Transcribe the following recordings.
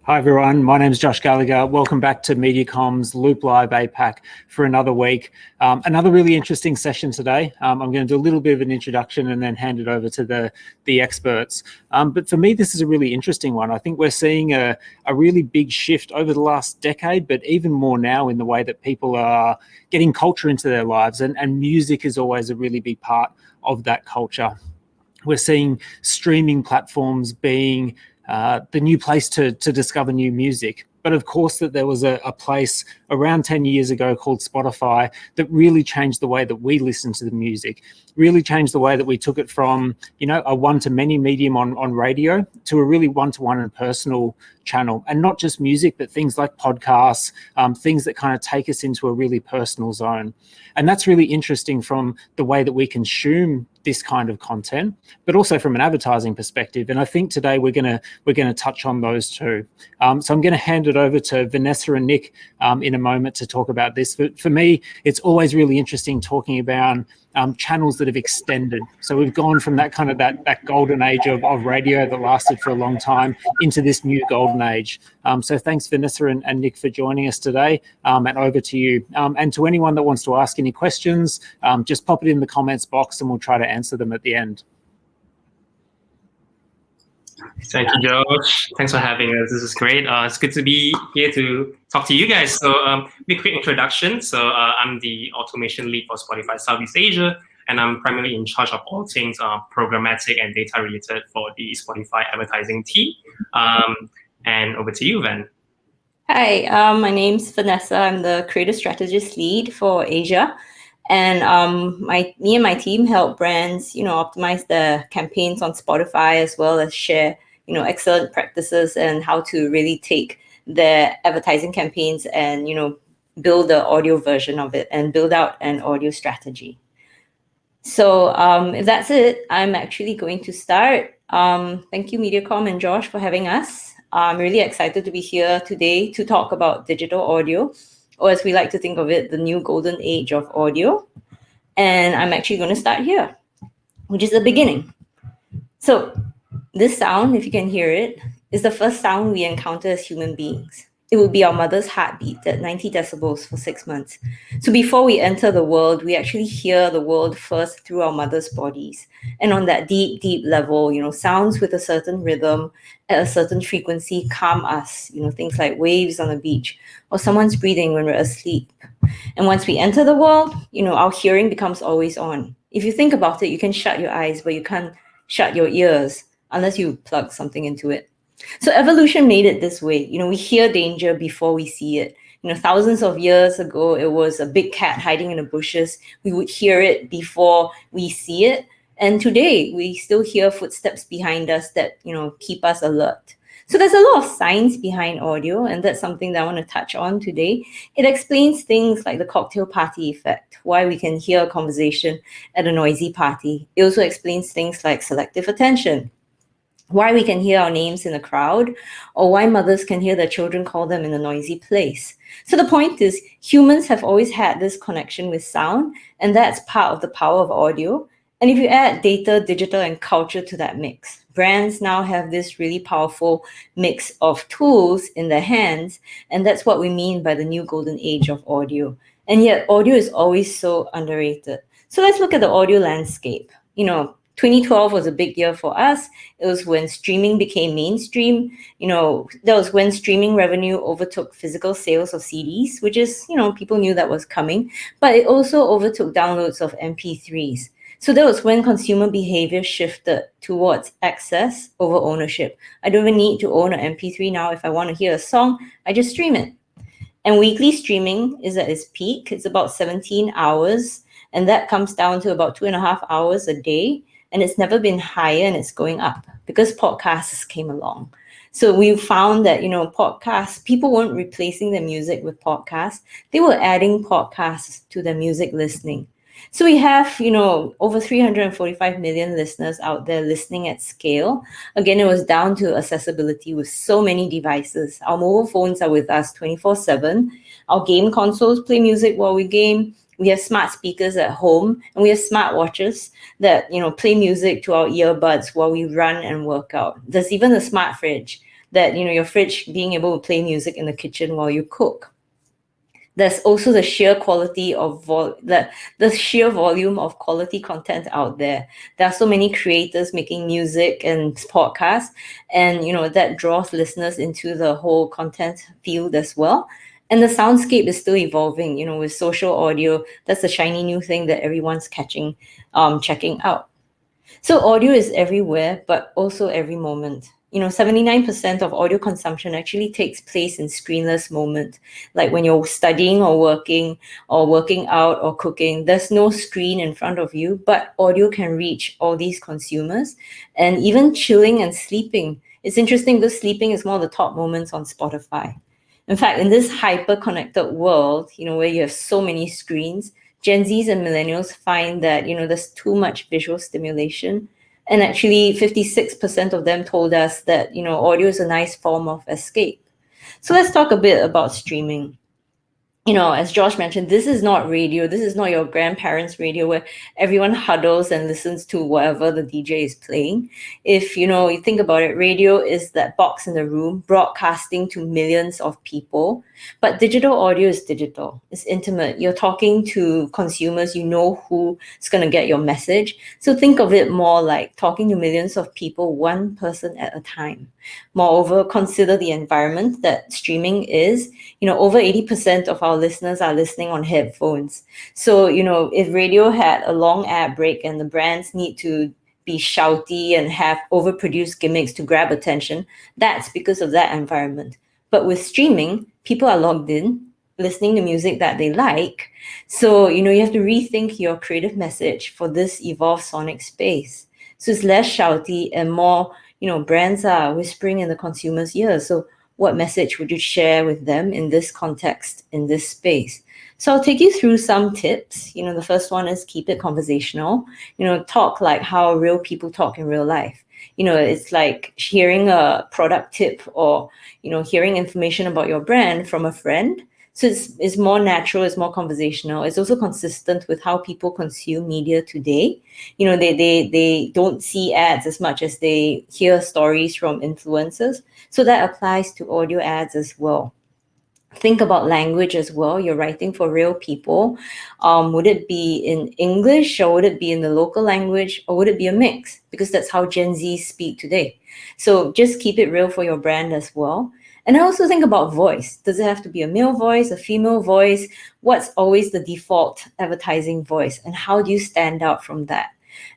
Hi everyone, my name is Josh Gallagher. Welcome back to MediaCom's Loop Live APAC for another week. Another really interesting session today. I'm going to do a little bit of an introduction and then hand it over to the experts. But for me, this is a really interesting one. I think we're seeing a really big shift over the last decade, but even more now in the way that people are getting culture into their lives, and music is always a really big part of that culture. We're seeing streaming platforms being the new place to discover new music. But of course that there was a place around 10 years ago called Spotify that really changed the way that we listen to the music, really changed the way that we took it from, a one-to-many medium on radio to a really one-to-one and personal channel. And not just music, but things like podcasts, things that kind of take us into a really personal zone. And that's really interesting from the way that we consume this kind of content, but also from an advertising perspective. And I think today we're gonna touch on those two. So I'm gonna hand it over to Vanessa and Nick in a moment to talk about this. But for me, it's always really interesting talking about channels that have extended. So we've gone from that kind of that golden age of radio that lasted for a long time into this new golden age. So thanks Vanessa and Nick for joining us today, and over to you. And to anyone that wants to ask any questions, just pop it in the comments box and we'll try to answer them at the end. Thank you, Josh. Thanks for having us. This is great. It's good to be here to talk to you guys. So, be a quick introduction. So, I'm the automation lead for Spotify Southeast Asia, and I'm primarily in charge of all things programmatic and data related for the Spotify advertising team. And over to you, Van. Hi, my name's Vanessa. I'm the creative strategist lead for Asia. And me and my team help brands, optimize their campaigns on Spotify, as well as share, excellent practices and how to really take their advertising campaigns and, build the audio version of it and build out an audio strategy. So if that's it, I'm actually going to start. Thank you, MediaCom and Josh, for having us. I'm really excited to be here today to talk about digital audio, or as we like to think of it, the new golden age of audio. And I'm actually going to start here, which is the beginning. So this sound, if you can hear it, is the first sound we encounter as human beings. It would be our mother's heartbeat at 90 decibels for 6 months. So before we enter the world, we actually hear the world first through our mother's bodies. And on that deep, deep level, sounds with a certain rhythm at a certain frequency calm us, things like waves on the beach or someone's breathing when we're asleep. And once we enter the world, our hearing becomes always on. If you think about it, you can shut your eyes, but you can't shut your ears unless you plug something into it. So evolution made it this way. We hear danger before we see it. Thousands of years ago, it was a big cat hiding in the bushes. We would hear it before we see it. And today, we still hear footsteps behind us that, keep us alert. So there's a lot of science behind audio, and that's something that I want to touch on today. It explains things like the cocktail party effect, why we can hear a conversation at a noisy party. It also explains things like selective attention, why we can hear our names in a crowd, or why mothers can hear their children call them in a noisy place. So the point is, humans have always had this connection with sound, and that's part of the power of audio. And if you add data, digital, and culture to that mix, brands now have this really powerful mix of tools in their hands, and that's what we mean by the new golden age of audio. And yet, audio is always so underrated. So let's look at the audio landscape. 2012 was a big year for us. It was when streaming became mainstream. That was when streaming revenue overtook physical sales of CDs, which is, people knew that was coming, but it also overtook downloads of MP3s. So that was when consumer behavior shifted towards access over ownership. I don't even need to own an MP3 now. If I want to hear a song, I just stream it. And weekly streaming is at its peak. It's about 17 hours, and that comes down to about 2.5 hours a day. And it's never been higher, and it's going up because podcasts came along. So we found that, podcasts, people weren't replacing their music with podcasts. They were adding podcasts to their music listening. So we have, over 345 million listeners out there listening at scale. Again, it was down to accessibility with so many devices. Our mobile phones are with us 24/7. Our game consoles play music while we game. We have smart speakers at home, and we have smart watches that, play music to our earbuds while we run and work out. There's even a smart fridge that, your fridge being able to play music in the kitchen while you cook. There's also the sheer quality of the sheer volume of quality content out there. There are so many creators making music and podcasts, and that draws listeners into the whole content field as well. And the soundscape is still evolving. With social audio, that's the shiny new thing that everyone's checking out. So audio is everywhere, but also every moment. 79% of audio consumption actually takes place in screenless moment. Like when you're studying or working out or cooking, there's no screen in front of you, but audio can reach all these consumers. And even chilling and sleeping. It's interesting because sleeping is one of the top moments on Spotify. In fact, in this hyper-connected world, where you have so many screens, Gen Zs and millennials find that, there's too much visual stimulation. And actually 56% of them told us that, audio is a nice form of escape. So let's talk a bit about streaming. As Josh mentioned, this is not radio. This is not your grandparents' radio where everyone huddles and listens to whatever the DJ is playing. If, you think about it, radio is that box in the room broadcasting to millions of people. But digital audio is digital. It's intimate. You're talking to consumers. You know who's going to get your message. So think of it more like talking to millions of people, one person at a time. Moreover, consider the environment that streaming is. Over 80% of our listeners are listening on headphones. So, if radio had a long ad break and the brands need to be shouty and have overproduced gimmicks to grab attention, that's because of that environment. But with streaming, people are logged in, listening to music that they like. So, you have to rethink your creative message for this evolved sonic space. So it's less shouty and more, brands are whispering in the consumer's ear. So what message would you share with them in this context, in this space? So I'll take you through some tips. The first one is keep it conversational. Talk like how real people talk in real life. It's like hearing a product tip or, hearing information about your brand from a friend. So it's more natural, it's more conversational. It's also consistent with how people consume media today. They don't see ads as much as they hear stories from influencers. So that applies to audio ads as well. Think about language as well. You're writing for real people. Would it be in English or would it be in the local language or would it be a mix? Because that's how Gen Z speak today. So just keep it real for your brand as well. And I also think about voice. Does it have to be a male voice, a female voice? What's always the default advertising voice? And how do you stand out from that?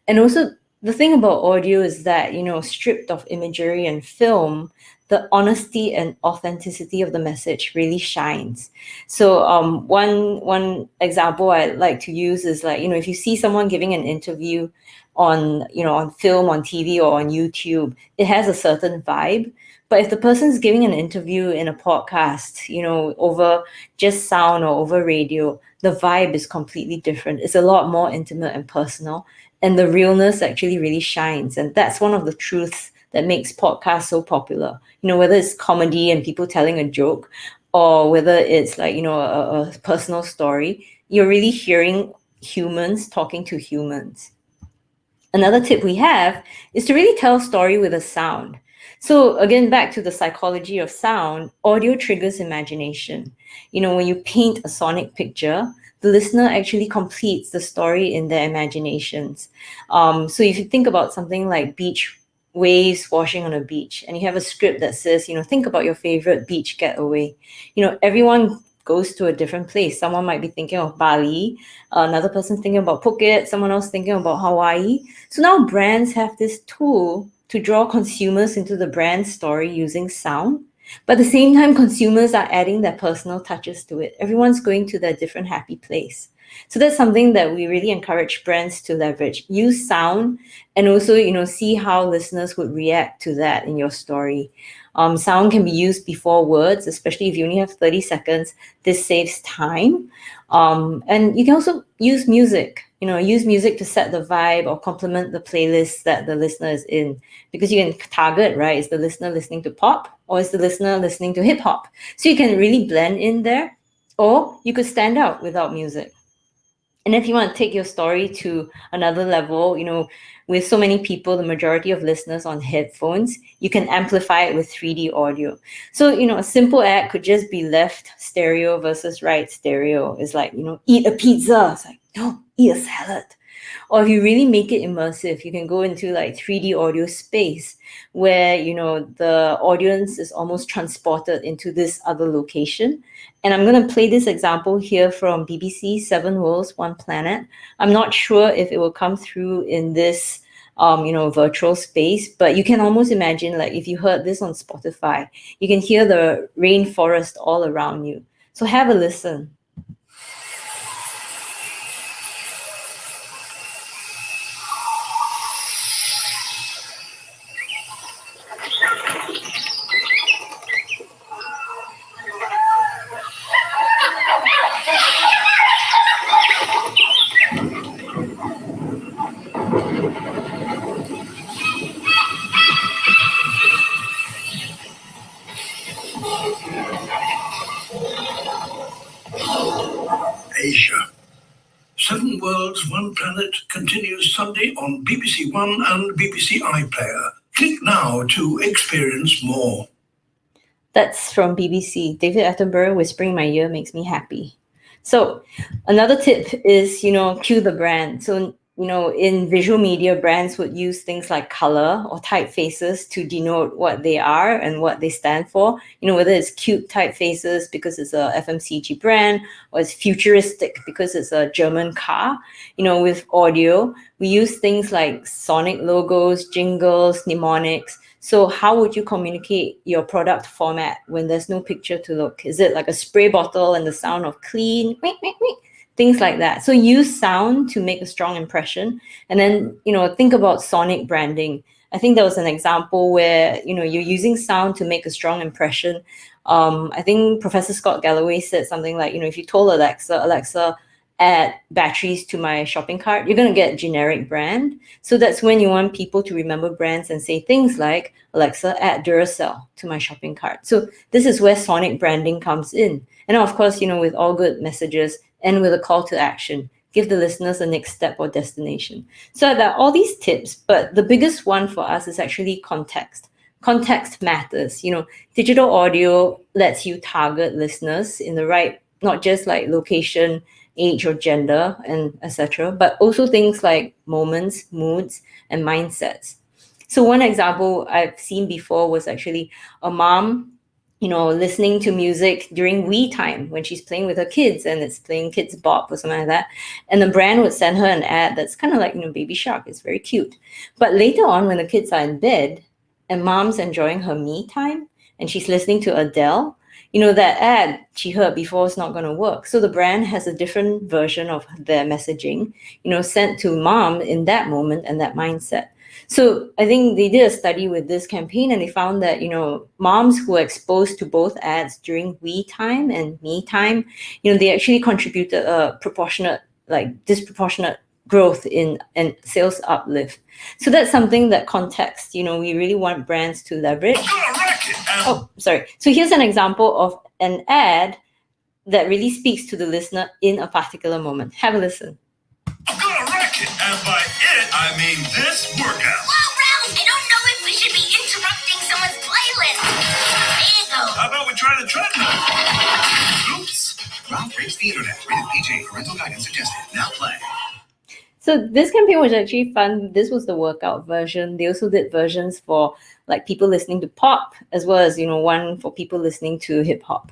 And also the thing about audio is that, stripped of imagery and film, the honesty and authenticity of the message really shines. So one example I like to use is like, if you see someone giving an interview on film, on TV or on YouTube, it has a certain vibe. But if the person's giving an interview in a podcast, over just sound or over radio, the vibe is completely different. It's a lot more intimate and personal. And the realness actually really shines. And that's one of the truths that makes podcasts so popular. Whether it's comedy and people telling a joke or whether it's like, a personal story, you're really hearing humans talking to humans. Another tip we have is to really tell a story with a sound. So again, back to the psychology of sound, audio triggers imagination. When you paint a sonic picture, the listener actually completes the story in their imaginations. So if you think about something like beach waves washing on a beach, and you have a script that says, think about your favorite beach getaway. Everyone goes to a different place. Someone might be thinking of Bali, another person's thinking about Phuket, someone else thinking about Hawaii. So now brands have this tool to draw consumers into the brand story using sound. But at the same time, consumers are adding their personal touches to it. Everyone's going to their different happy place. So that's something that we really encourage brands to leverage. Use sound and also, see how listeners would react to that in your story. Sound can be used before words, especially if you only have 30 seconds. This saves time. And you can also use music. Use music to set the vibe or complement the playlist that the listener is in. Because you can target, right? Is the listener listening to pop or is the listener listening to hip hop? So you can really blend in there, or you could stand out without music. And if you want to take your story to another level, with so many people, the majority of listeners on headphones, you can amplify it with 3D audio. So, a simple ad could just be left stereo versus right stereo. It's like, eat a pizza. It's like, no, eat a salad. Or if you really make it immersive, you can go into like 3D audio space where, the audience is almost transported into this other location. And I'm going to play this example here from BBC, 7 Worlds, 1 Planet. I'm not sure if it will come through in this, virtual space, but you can almost imagine, like, if you heard this on Spotify, you can hear the rainforest all around you. So have a listen. Asia. 7 Worlds, 1 Planet continues Sunday on BBC One and BBC iPlayer. Click now to experience more. That's from BBC. David Attenborough whispering in my ear makes me happy. So another tip is, cue the brand. So, in visual media, brands would use things like color or typefaces to denote what they are and what they stand for. Whether it's cute typefaces because it's a FMCG brand, or it's futuristic because it's a German car. With audio, we use things like sonic logos, jingles, mnemonics. So how would you communicate your product format when there's no picture to look? Is it like a spray bottle and the sound of clean? Things like that. So use sound to make a strong impression. And then, think about sonic branding. I think there was an example where, you're using sound to make a strong impression. I think Professor Scott Galloway said something like, if you told Alexa, add batteries to my shopping cart, you're going to get generic brand. So that's when you want people to remember brands and say things like, Alexa, add Duracell to my shopping cart. So this is where sonic branding comes in. And of course, with all good messages, and with a call to action, give the listeners a next step or destination. So there are all these tips, but the biggest one for us is actually context. Context matters. Digital audio lets you target listeners in the right, not just like location, age or gender, and etc., but also things like moments, moods, and mindsets. So one example I've seen before was actually a mom listening to music during Wii time when she's playing with her kids and it's playing Kids Bop or something like that. And the brand would send her an ad that's kind of like, Baby Shark. It's very cute. But later on, when the kids are in bed and mom's enjoying her me time and she's listening to Adele, that ad she heard before is not going to work. So the brand has a different version of their messaging, sent to mom in that moment and that mindset. So I think they did a study with this campaign and they found that, moms who were exposed to both ads during we time and me time, they actually contributed a disproportionate growth in and sales uplift. So that's something that context, we really want brands to leverage. Oh, sorry. So here's an example of an ad that really speaks to the listener in a particular moment. Have a listen. I'm gonna wreck it, and by it, I mean this workout. Whoa, Ralph, I don't know if we should be interrupting someone's playlist. Bingo. How about we try the treadmill? Oops. Ralph breaks the internet. Rated PG. Parental guidance suggested. Now play. So this campaign was actually fun. This was the workout version. They also did versions for like people listening to pop, as well as, one for people listening to hip hop.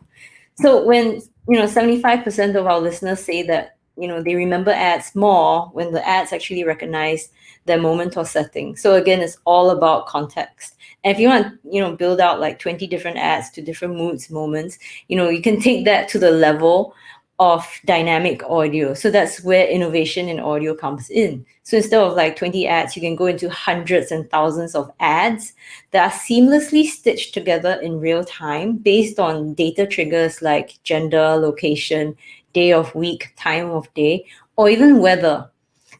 So when, 75% of our listeners say that, they remember ads more when the ads actually recognize their moment or setting. So again, it's all about context. And if you want, build out like 20 different ads to different moods, moments, you can take that to the level of dynamic audio. So that's where innovation in audio comes in. So instead of like 20 ads, you can go into hundreds and thousands of ads that are seamlessly stitched together in real time based on data triggers like gender, location, day of week, time of day, or even weather.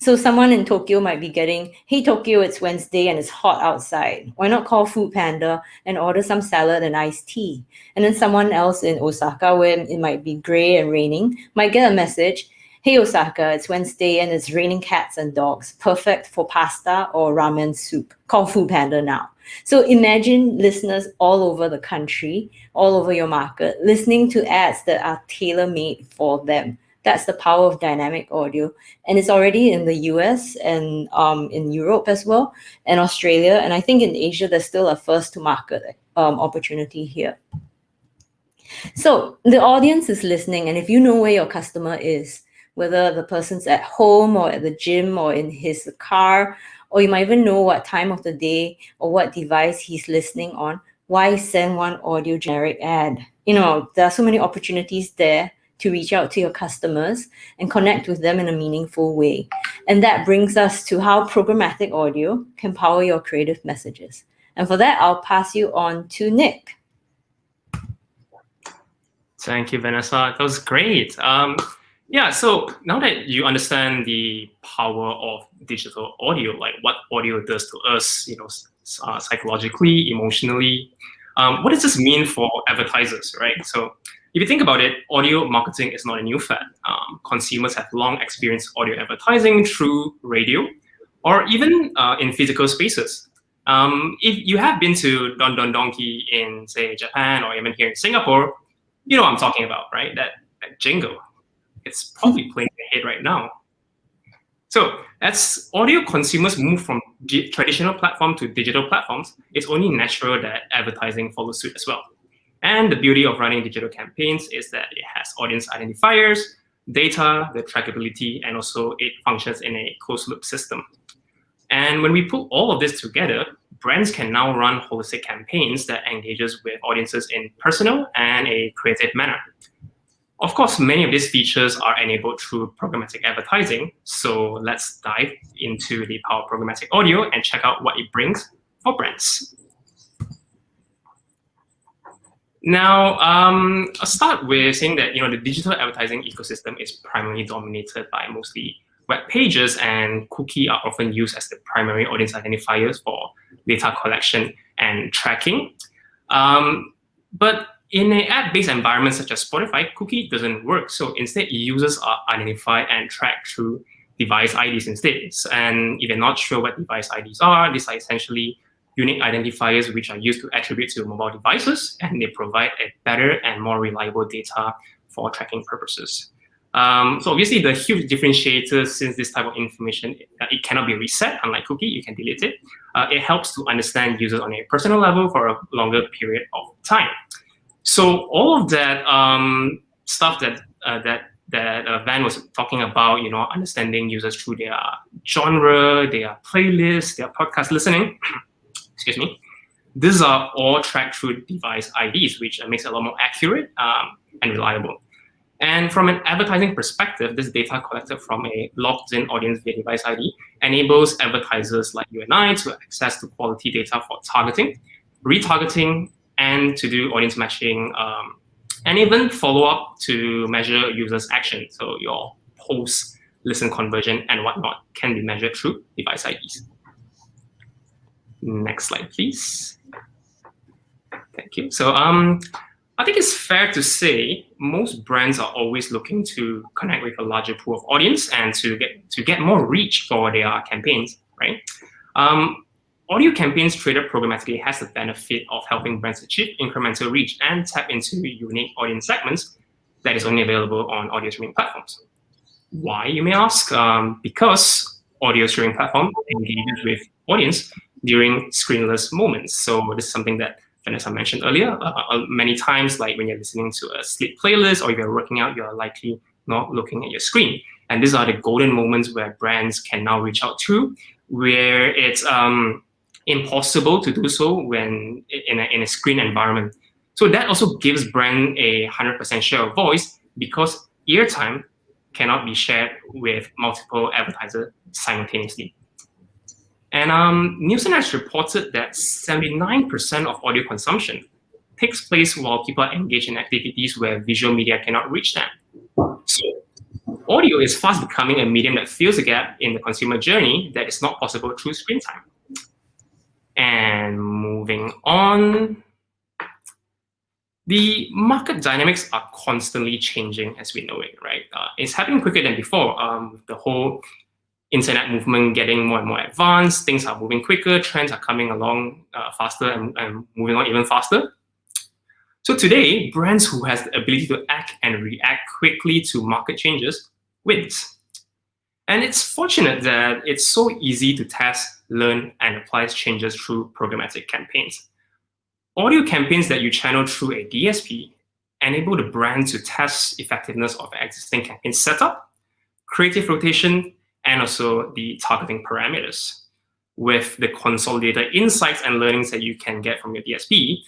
So someone in Tokyo might be getting, hey, Tokyo, it's Wednesday and it's hot outside. Why not call Food Panda and order some salad and iced tea? And then someone else in Osaka, where it might be gray and raining, might get a message, Hey Osaka, it's Wednesday and it's raining cats and dogs. Perfect for pasta or ramen soup. Call Food Panda now. So imagine listeners all over the country, all over your market, listening to ads that are tailor-made for them. That's the power of dynamic audio. And it's already in the US and in Europe as well, and Australia. And I think in Asia, there's still a first to market opportunity here. So the audience is listening. And if you know where your customer is, whether the person's at home or at the gym or in his car, or you might even know what time of the day or what device he's listening on, why send one audio generic ad? You know, there are so many opportunities there to reach out to your customers and connect with them in a meaningful way. And that brings us to how programmatic audio can power your creative messages. And for that, I'll pass you on to Nick. Thank you, Vanessa. That was great. Yeah, so now that you understand the power of digital audio, like what audio does to us, you know, psychologically, emotionally, what does this mean for advertisers, right? So if you think about it, audio marketing is not a new fad. Consumers have long experienced audio advertising through radio or even in physical spaces. If you have been to Don Don Donki in, say, Japan or even here in Singapore, you know what I'm talking about, right? That jingle. It's probably playing in your head right now. So as audio consumers move from traditional platform to digital platforms, it's only natural that advertising follows suit as well. And the beauty of running digital campaigns is that it has audience identifiers, data, the trackability, and also it functions in a closed loop system. And when we put all of this together, brands can now run holistic campaigns that engages with audiences in personal and a creative manner. Of course, many of these features are enabled through programmatic advertising. So let's dive into the power of programmatic audio and check out what it brings for brands. Now, I'll start with saying that the digital advertising ecosystem is primarily dominated by mostly web pages, and cookies are often used as the primary audience identifiers for data collection and tracking. But in an ad-based environment such as Spotify, cookie doesn't work. So instead, users are identified and tracked through device IDs instead. And if you're not sure what device IDs are, these are essentially unique identifiers which are used to attribute to mobile devices, and they provide a better and more reliable data for tracking purposes. So obviously, the huge differentiator, since this type of information, it cannot be reset, unlike cookie, you can delete it. It helps to understand users on a personal level for a longer period of time. So all of that stuff that Van was talking about, understanding users through their genre, their playlists, their podcast listening, excuse me, these are all tracked through device IDs, which makes it a lot more accurate and reliable. And from an advertising perspective, this data collected from a logged-in audience via device ID enables advertisers like you and I to access to quality data for targeting, retargeting, and to do audience matching, and even follow up to measure users' action. So your post-listen conversion and whatnot can be measured through device IDs. Next slide, please. Thank you. So I think it's fair to say most brands are always looking to connect with a larger pool of audience and to get more reach for their campaigns, right? Audio campaigns traded programmatically has the benefit of helping brands achieve incremental reach and tap into unique audience segments that is only available on audio streaming platforms. Why, you may ask? Because audio streaming platform engages with audience during screenless moments. So this is something that Vanessa mentioned earlier. Many times, like when you're listening to a sleep playlist or if you're working out, you're likely not looking at your screen. And these are the golden moments where brands can now reach out to, where it's impossible to do so when in a screen environment. So that also gives brand a 100% share of voice because airtime cannot be shared with multiple advertisers simultaneously. And Nielsen has reported that 79% of audio consumption takes place while people are engaged in activities where visual media cannot reach them. So audio is fast becoming a medium that fills a gap in the consumer journey that is not possible through screen time. And moving on, The market dynamics are constantly changing as we know it, right? It's happening quicker than before. The whole internet movement getting more and more advanced, things are moving quicker, trends are coming along faster and moving on even faster. So today, brands who has the ability to act and react quickly to market changes wins. And it's fortunate that it's so easy to test, learn, and apply changes through programmatic campaigns. Audio campaigns that you channel through a DSP enable the brand to test effectiveness of existing campaign setup, creative rotation, and also the targeting parameters. With the consolidated insights and learnings that you can get from your DSP,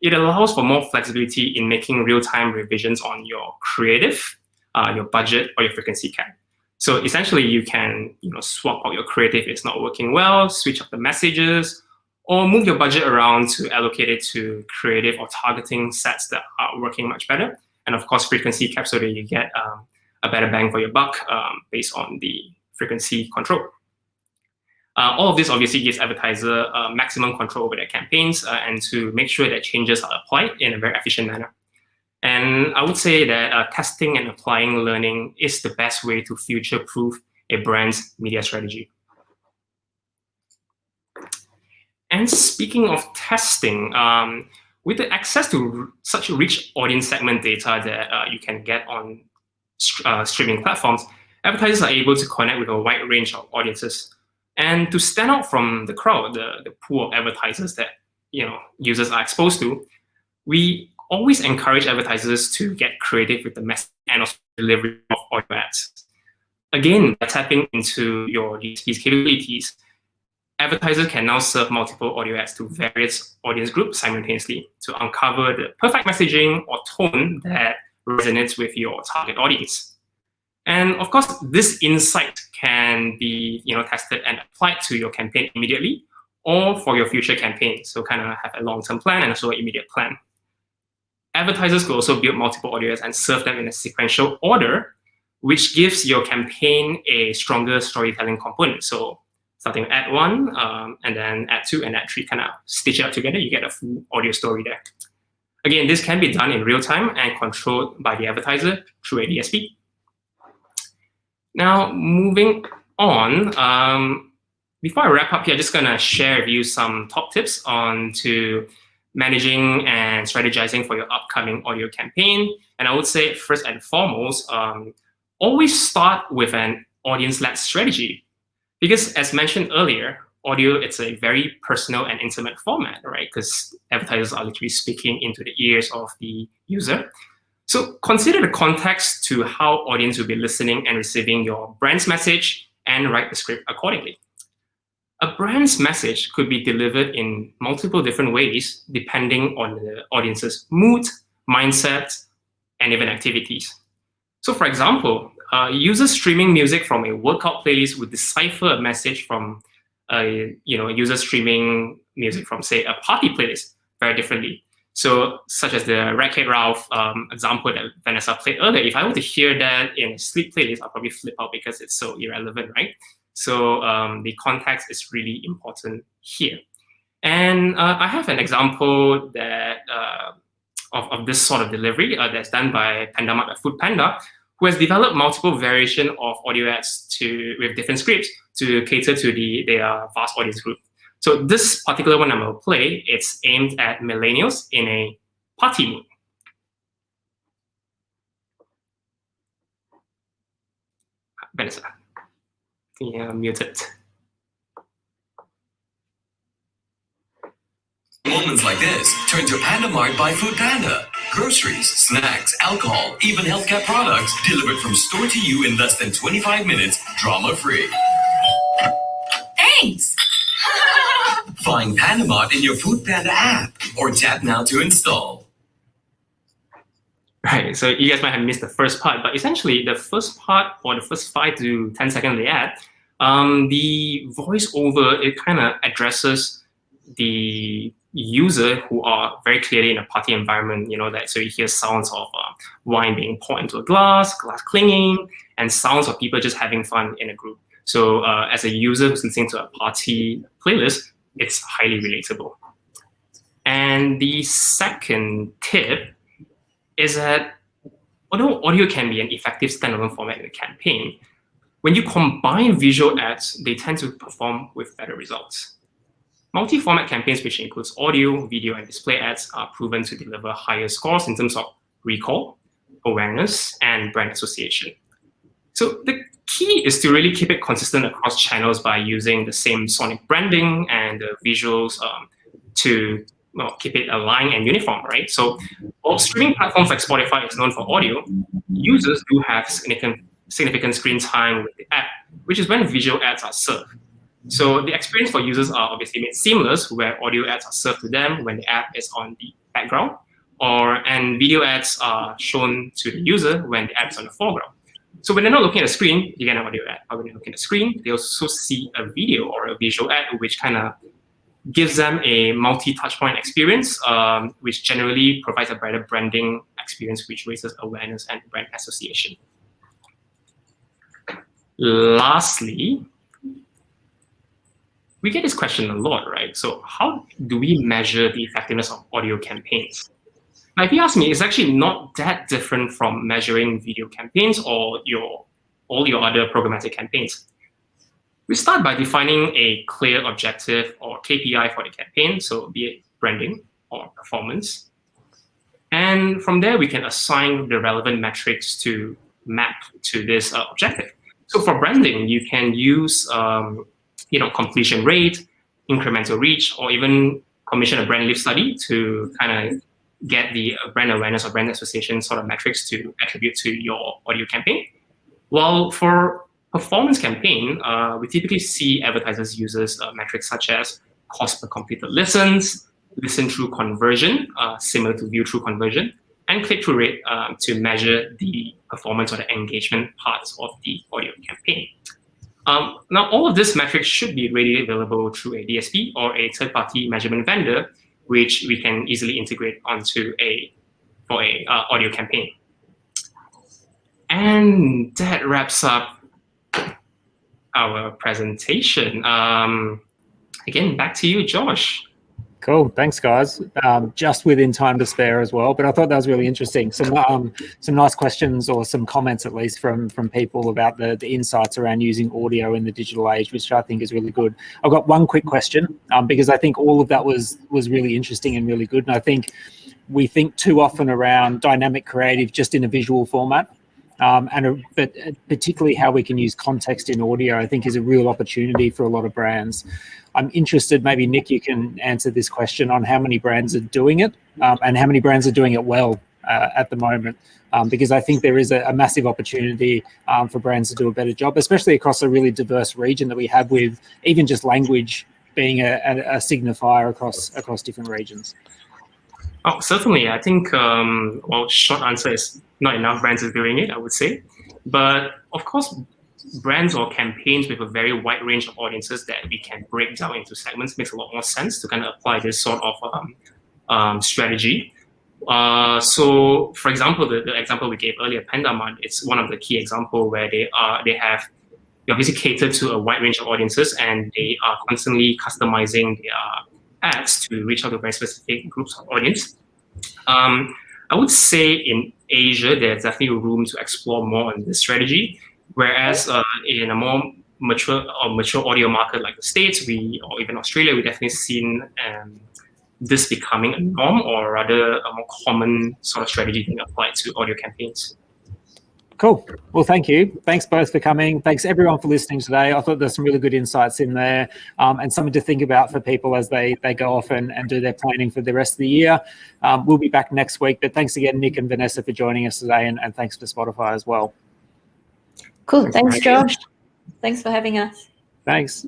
it allows for more flexibility in making real-time revisions on your creative, your budget, or your frequency cap. So essentially, you can swap out your creative if it's not working well, switch up the messages, or move your budget around to allocate it to creative or targeting sets that are working much better. And of course, frequency cap so that you get a better bang for your buck based on the frequency control. All of this obviously gives advertiser maximum control over their campaigns and to make sure that changes are applied in a very efficient manner. And I would say that testing and applying learning is the best way to future-proof a brand's media strategy. And speaking of testing, with the access to such rich audience segment data that you can get on streaming platforms, advertisers are able to connect with a wide range of audiences. And to stand out from the crowd, the pool of advertisers that users are exposed to, we always encourage advertisers to get creative with the message and also delivery of audio ads. Again, by tapping into your DSP's capabilities, advertisers can now serve multiple audio ads to various audience groups simultaneously to uncover the perfect messaging or tone that resonates with your target audience. And of course, this insight can be tested and applied to your campaign immediately or for your future campaign. So kind of have a long-term plan and also an immediate plan. Advertisers could also build multiple audio ads and serve them in a sequential order, which gives your campaign a stronger storytelling component. So starting with ad 1, and then ad 2 and ad 3 kind of stitch it up together, you get a full audio story there. Again, this can be done in real time and controlled by the advertiser through a DSP. Now, moving on, before I wrap up here, I'm just going to share with you some top tips on to managing and strategizing for your upcoming audio campaign. And I would say first and foremost, always start with an audience-led strategy. Because as mentioned earlier, audio, it's a very personal and intimate format, right? Because advertisers are literally speaking into the ears of the user. So consider the context to how audience will be listening and receiving your brand's message and write the script accordingly. A brand's message could be delivered in multiple different ways depending on the audience's mood, mindset, and even activities. So for example, users streaming music from a workout playlist would decipher a message from a user streaming music from, say, a party playlist very differently. So, such as the Wreck-It Ralph example that Vanessa played earlier, if I were to hear that in a sleep playlist, I'll probably flip out because it's so irrelevant, right? So, the context is really important here. And I have an example that of this sort of delivery that's done by PandaMart at Foodpanda, who has developed multiple variations of audio ads with different scripts to cater to their vast audience group. So this particular one I'm going to play, it's aimed at millennials in a party mood. Vanessa, yeah, muted. Moments like this turn to PandaMart by Foodpanda. Groceries, snacks, alcohol, even healthcare products delivered from store to you in less than 25 minutes, drama-free. Thanks. Find PandaMart in your Foodpanda app or tap now to install. Right, so you guys might have missed the first part, but essentially the first part or the first 5 to 10 seconds of the ad, the voiceover, it kind of addresses the user who are very clearly in a party environment, so you hear sounds of wine being poured into a glass clinging, and sounds of people just having fun in a group. So as a user who's listening to a party playlist, it's highly relatable. And the second tip is that although audio can be an effective standalone format in a campaign, when you combine visual ads, they tend to perform with better results. Multi-format campaigns, which includes audio, video, and display ads, are proven to deliver higher scores in terms of recall, awareness, and brand association. So the key is to really keep it consistent across channels by using the same sonic branding and the visuals to keep it aligned and uniform, right? So while streaming platforms like Spotify is known for audio, users do have significant screen time with the app, which is when visual ads are served. So the experience for users are obviously made seamless, where audio ads are served to them when the app is on the background, and video ads are shown to the user when the app is on the foreground. So when they're not looking at the screen, you get an audio ad. But when they're looking at the screen, they also see a video or a visual ad, which kind of gives them a multi-touchpoint experience, which generally provides a better branding experience, which raises awareness and brand association. Lastly, we get this question a lot, right? So how do we measure the effectiveness of audio campaigns? Now, if you ask me, it's actually not that different from measuring video campaigns or all your other programmatic campaigns. We start by defining a clear objective or KPI for the campaign, so be it branding or performance. And from there, we can assign the relevant metrics to map to this objective. So for branding, you can use completion rate, incremental reach, or even commission a brand lift study to kind of get the brand awareness or brand association sort of metrics to attribute to your audio campaign. While for performance campaign, we typically see advertisers use metrics such as cost per completed listens, listen-through conversion, similar to view-through conversion, and click-through rate to measure the performance or the engagement parts of the audio campaign. Now, all of these metrics should be readily available through a DSP or a third-party measurement vendor, which we can easily integrate onto for a audio campaign. And that wraps up our presentation. Again, back to you, Josh. Cool, thanks guys. Just within time to spare as well, but I thought that was really interesting. Some nice questions, or some comments at least, from people about the insights around using audio in the digital age, which I think is really good. I've got one quick question, because I think all of that was really interesting and really good. And I think we think too often around dynamic creative just in a visual format. But particularly how we can use context in audio, I think, is a real opportunity for a lot of brands. I'm interested, maybe Nick, you can answer this question on how many brands are doing it, and how many brands are doing it well at the moment, because I think there is a massive opportunity for brands to do a better job, especially across a really diverse region that we have, with even just language being a signifier across different regions. Oh, certainly. I think, short answer is not enough brands are doing it, I would say. But of course, brands or campaigns with a very wide range of audiences that we can break down into segments makes a lot more sense to kind of apply this sort of strategy. So, for example, the example we gave earlier, PandaMart, it's one of the key examples where they obviously cater to a wide range of audiences, and they are constantly customizing their ads to reach out to very specific groups of audience. I would say in Asia, there's definitely room to explore more on this strategy, whereas in a more mature audio market like the States, or even Australia, we definitely seen this becoming a norm, or rather a more common sort of strategy being applied to audio campaigns. Cool. Well, thank you. Thanks both for coming. Thanks everyone for listening today. I thought there's some really good insights in there, and something to think about for people as they go off and do their planning for the rest of the year. We'll be back next week, but thanks again, Nick and Vanessa, for joining us today, and thanks to Spotify as well. Cool. Thanks, Josh. Thanks for having us. Thanks.